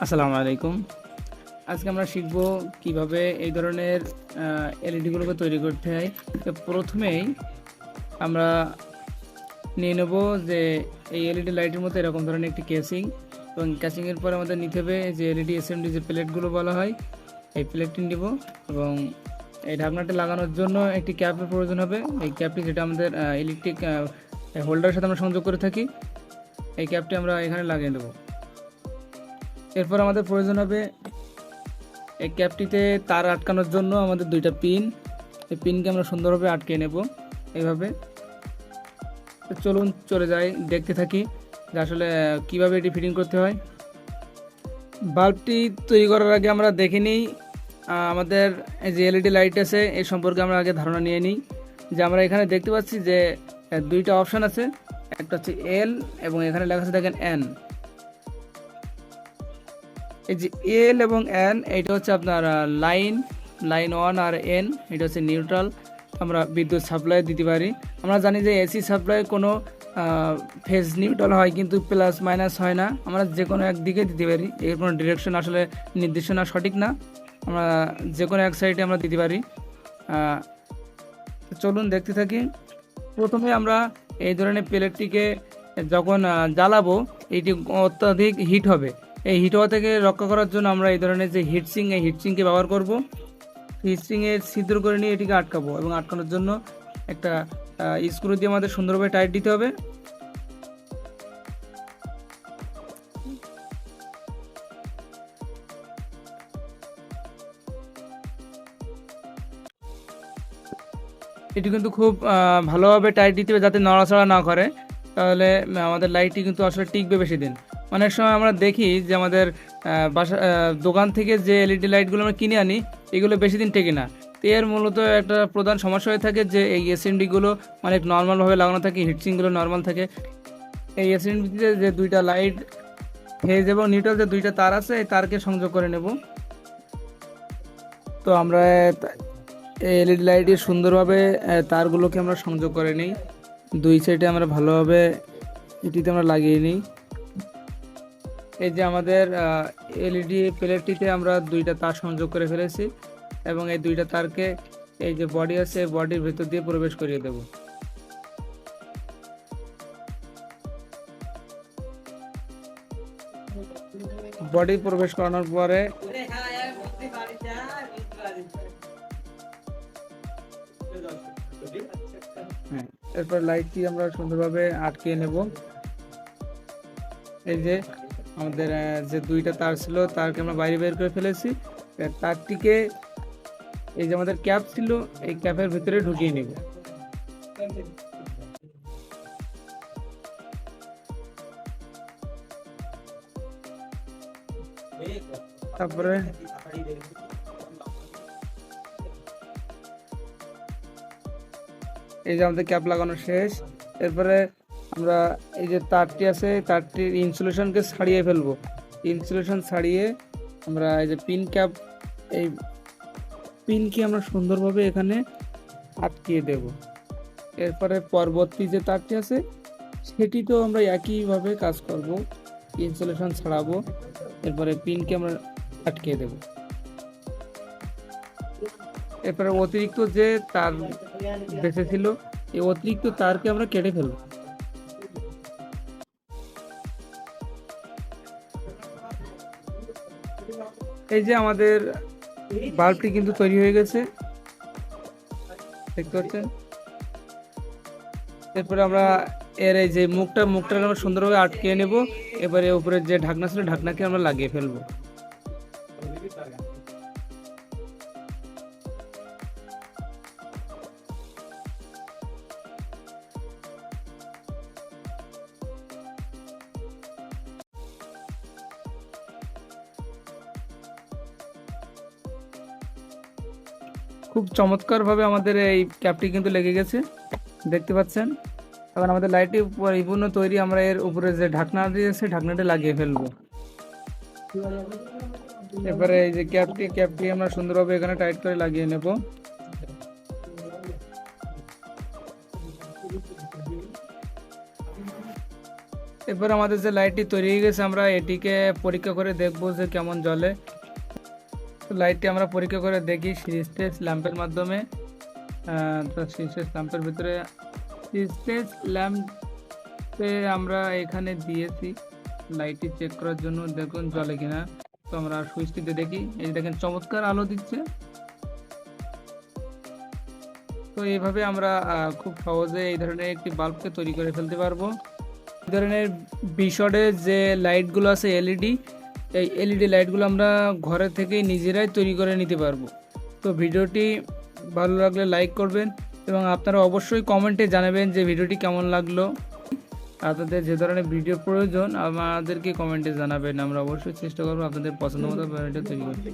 আসসালামু আলাইকুম। আজকে আমরা শিখব কিভাবে এই ধরনের এলইডিগুলোকে তৈরি করতে হয়। তো প্রথমেই আমরা নিয়ে নেব যে এই এলইডি লাইটের মধ্যে এরকম ধরনের একটি কেসিং, এবং কেসিংয়ের পর আমাদের নিতে হবে যে এলইডি এসএমডি যে প্লেটগুলো বলা হয়, এই প্লেটটি নিব। এবং এই ঢাকনাটি লাগানোর জন্য একটি ক্যাপের প্রয়োজন হবে। এই ক্যাপটি যেটা আমাদের ইলেকট্রিক হোল্ডারের সাথে আমরা সংযোগ করে থাকি, এই ক্যাপটি আমরা এখানে লাগিয়ে দেবো। এরপর আমাদের প্রয়োজন হবে এই ক্যাপটিতে তার আটকানোর জন্য আমাদের দুইটা পিন। এই পিনকে আমরা সুন্দরভাবে আটকে নেব এইভাবে। তো চলুন চলে যাই, দেখতে থাকি যে আসলে কীভাবে এটি ফিটিং করতে হয়। বাল্বটি তৈরি করার আগে আমরা দেখে নিই আমাদের এই যে এলইডি লাইট আছে এই সম্পর্কে আমরা আগে ধারণা নিয়ে নিই। যে আমরা এখানে দেখতে পাচ্ছি যে দুইটা অপশান আছে, একটা হচ্ছে এল এবং এখানে লেখা আছে দেখেন এন। এই যে এল এবং এন এইটা হচ্ছে আপনার লাইন 1 আর এন এটা হচ্ছে নিউট্রাল। আমরা বিদ্যুৎ সাপ্লাই দিতে পারি। আমরা জানি যে এসি সাপ্লাই কোনো ফেজ নিউট্রাল হয়, কিন্তু প্লাস মাইনাস হয় না। আমরা যে কোনো একদিকে দিতে পারি, এর কোনো ডিরেকশন আসলে নির্দেশনা সঠিক না, আমরা যে কোনো এক সাইডে আমরা দিতে পারি। চলুন দেখতে থাকি। প্রথমে আমরা এই ধরনের প্লেটটিকে যখন জ্বালাবো এটি অত্যাধিক হিট হবে। এই হিট হওয়া থেকে রক্ষা করার জন্য আমরা এই ধরনের যে হিটসিং, এই হিটসিংকে ব্যবহার করব। হিটসিংয়ের ছিদ্র করে নিয়ে এটিকে আটকাবো, এবং আটকানোর জন্য একটা স্ক্রু দিয়ে আমাদের সুন্দরভাবে টাইট দিতে হবে। এটি কিন্তু খুব ভালোভাবে টাইট দিতে হবে যাতে নড়াচড়া না করে, তাহলে আমাদের লাইটটি কিন্তু আসলে টিকবে বেশি দিন। অনেক সময় আমরা দেখি যে আমাদের বাসা দোকান থেকে যে এলইডি লাইটগুলো আমরা কিনে আনি এগুলো বেশি দিন টেকে না। তো এর মূলত একটা প্রধান সমস্যা হয়ে থাকে যে এই এসএমডিগুলো অনেক নর্মালভাবে লাগানো থাকে, হিটসিংগুলো নর্মাল থাকে। এই এসএমডিতে যে দুইটা লাইট ফেজ এবং নিউট্রাল যে দুইটা তার আছে, এই তারকে সংযোগ করে নেব। তো আমরা এলইডি লাইটের সুন্দরভাবে তারগুলোকে আমরা সংযোগ করে নিই। দুই সাইডে আমরা ভালোভাবে এটিতে আমরা লাগিয়ে নিই। এই যে আমাদের এলইডি প্লেটটিতে আমরা দুইটা তার সংযোগ করে ফেলেছি, এবং এই দুইটা তারকে এই যে বডি আছে বডির ভেতর দিয়ে প্রবেশ করিয়ে দেব। বডি প্রবেশ করানোর পরে এরপর লাইটটি আমরা সুন্দরভাবে আটকে নেব। এই যে আমাদের যে দুইটা তার ছিল তারকে আমরা বাইরে বের করে ফেলেছি। তারটিকে এই যে আমাদের ক্যাপ ছিল এই ক্যাপের ভিতরে ঢুকিয়ে নেব। তারপরে এই যে আমাদের ক্যাপ লাগানো শেষ। এরপরে আমরা এই যে তারটি আছে তারটির ইনসুলেশনকে ছাড়িয়ে ফেলবো। ইনসুলেশন ছাড়িয়ে আমরা এই যে পিন ক্যাপ, এই পিনকে আমরা সুন্দরভাবে এখানে আটকিয়ে দেব। এরপরে পরবর্তী যে তারটি আছে সেটিতেও আমরা একইভাবে কাজ করব, ইনসুলেশন ছাড়াবো, এরপরে পিনকে আমরা আটকিয়ে দেব। এরপরে অতিরিক্ত যে তার বেঁচে ছিল এই অতিরিক্ত তারকে আমরা কেটে ফেলব। এই যে আমাদের বাল্বটি কিন্তু তৈরি হয়ে গেছে, দেখতে পাচ্ছেন। এরপরে আমরা এর এই যে মুখটা আমরা সুন্দরভাবে আটকে নেব। এবারে উপরে যে ঢাকনা ছিল ঢাকনাকে আমরা লাগিয়ে ফেলবো। খুব চমৎকারভাবে আমাদের এই ক্যাপটি কিন্তু লেগে গেছে, দেখতে পাচ্ছেন। এখন আমাদের লাইটটি পরিপূর্ণ তৈরি। আমরা এর উপরে যে ঢাকনা দিয়েছে ঢাকনাটা লাগিয়ে ফেলবো। এবারে এই যে ক্যাপটি আমরা সুন্দরভাবে এখানে টাইট করে লাগিয়ে নেব। এরপর আমাদের যে লাইটটি তৈরি হয়ে গেছে আমরা এটিকে পরীক্ষা করে দেখব যে কেমন জ্বলে। তো লাইটটি আমরা পরীক্ষা করে দেখি সিরিজ ল্যাম্পের মাধ্যমে। তো সিরিজ ল্যাম্পের ভিতরে সিরিজ ল্যাম্পে আমরা এখানে দিয়েছি লাইটটি চেক করার জন্য, দেখুন জ্বলে কিনা। তো আমরা সুইচটিতে দেখি, এই দেখেন চমৎকার আলো দিচ্ছে। তো এইভাবে আমরা খুব সহজে এই ধরনের একটি বাল্বকে তৈরি করে ফেলতে পারবো। এই ধরনের বিশডের যে লাইটগুলো আছে এলইডি, এই এলইডি লাইটগুলো আমরা ঘরে থেকেই নিজেরাই তৈরি করে নিতে পারবো। তো ভিডিওটি ভালো লাগলে লাইক করবেন এবং আপনারা অবশ্যই কমেন্টে জানাবেন যে ভিডিওটি কেমন লাগলো। আপনাদের যে ধরনের ভিডিও প্রয়োজন আমাদেরকে কমেন্টে জানাবেন, আমরা অবশ্যই চেষ্টা করবো আপনাদের পছন্দ মতো ভিডিও তৈরি করতে।